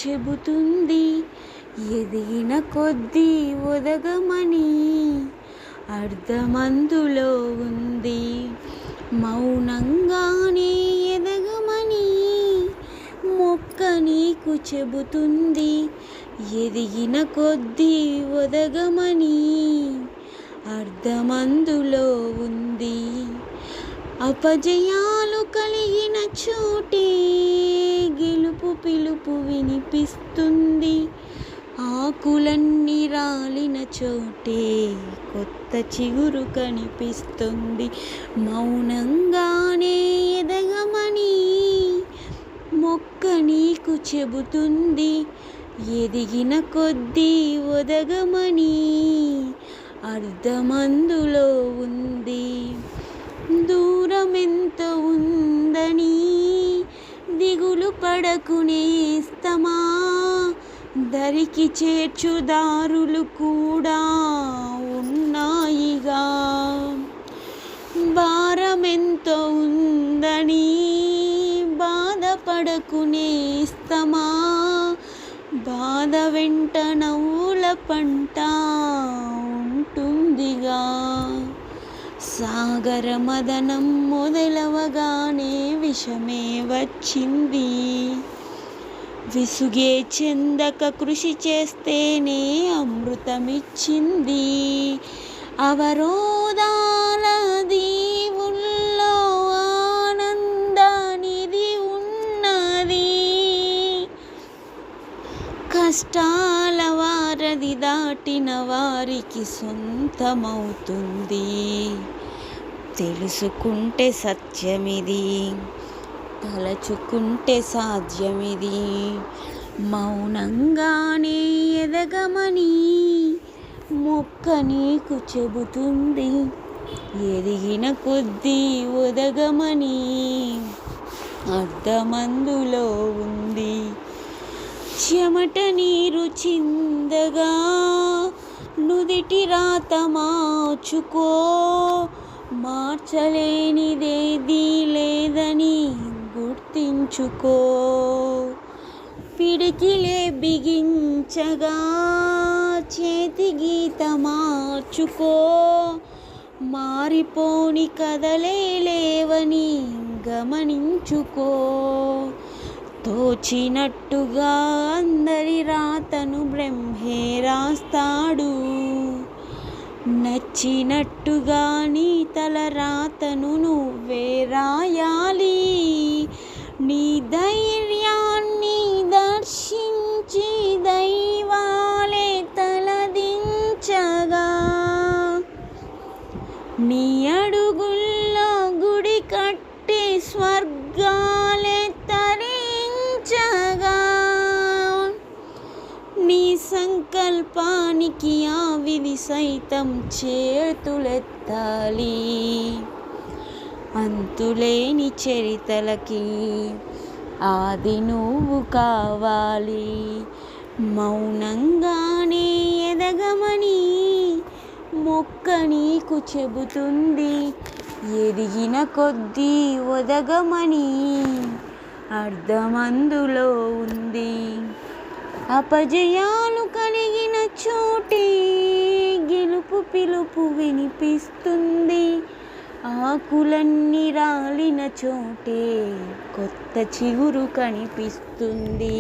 చెబుతుంది, ఎదిగిన కొద్దీ ఒదగమని అర్థమందులో ఉంది. మౌనంగానే ఎదగమని మొక్క నీకు చెబుతుంది, ఎదిగిన కొద్దీ ఒదగమని అర్థమందులో ఉంది. అపజయాలు కలిగిన చోటే గెలుపు పిలుపు వినిపిస్తుంది. ఆకులన్నీ రాలిన చోటే కొత్త చిగురు కనిపిస్తుంది. మౌనంగానే ఎదగమని మొక్క నీకు చెబుతుంది, ఎదిగిన కొద్దీ ఒదగమని అర్థమందులో ఉంది. దూరమెంత ఉందని దిగులు పడకు నేస్తమా, దరికి చేర్చు దారులు కూడా ఉన్నాయిగా. భారమెంత ఉందని బాధపడకు నేస్తమా, బాధ వెంట నవ్వుల పంట ఉంటుందిగా. సాగర మదనం మొదలవగానే విషమే వచ్చింది. విసుగే చెందక కృషి చేస్తేనే అమృతమిచ్చింది. అవరోధాల దీవుల్లో ఆనందానిది ఉన్నది. కష్టాల వారధి దాటిన వారికి సొంతమవుతుంది. తెలుసుకుంటే సత్యమిది, తలచుకుంటే సాధ్యమిది. మౌనంగానే ఎదగమని మొక్క నీకు చెబుతుంది, ఎదిగిన కొద్దీ ఒదగమని అర్థమందులో ఉంది. చెమట నీరు చిందగా నుదిటి రాత మార్చుకో, మార్చలేనిదేదీ లేదని గుర్తించుకో. పిడికిలే బిగించగా చేతి గీత మార్చుకో, మారిపోని కదలే లేవని గమనించుకో. తోచినట్టుగా అందరి రాతను బ్రహ్మే రాస్తాడు, నచ్చినట్టుగా నీ తల రాతను నువ్వే రాయాలి. నీ ధైర్యాన్ని దర్శించి దైవాలే తలదించగా, నీ అడుగుల్లో గుడి కట్టి స్వర్గాలే తరించగా, నీ సంకల్పానికి ఆ విధి సైతం చేతులెత్తాలి. అంతులేని చరితలకి ఆది నువ్వు కావాలి. మౌనంగానే ఎదగమని మొక్క నీకు చెబుతుంది, ఎదిగిన కొద్దీ ఒదగమని అర్థమందులో ఉంది. అపజయాలు కలిగిన చోటే గెలుపు పిలుపు వినిపిస్తుంది. ఆకులన్నీ రాలిన చోటే కొత్త చిగురు కనిపిస్తుంది.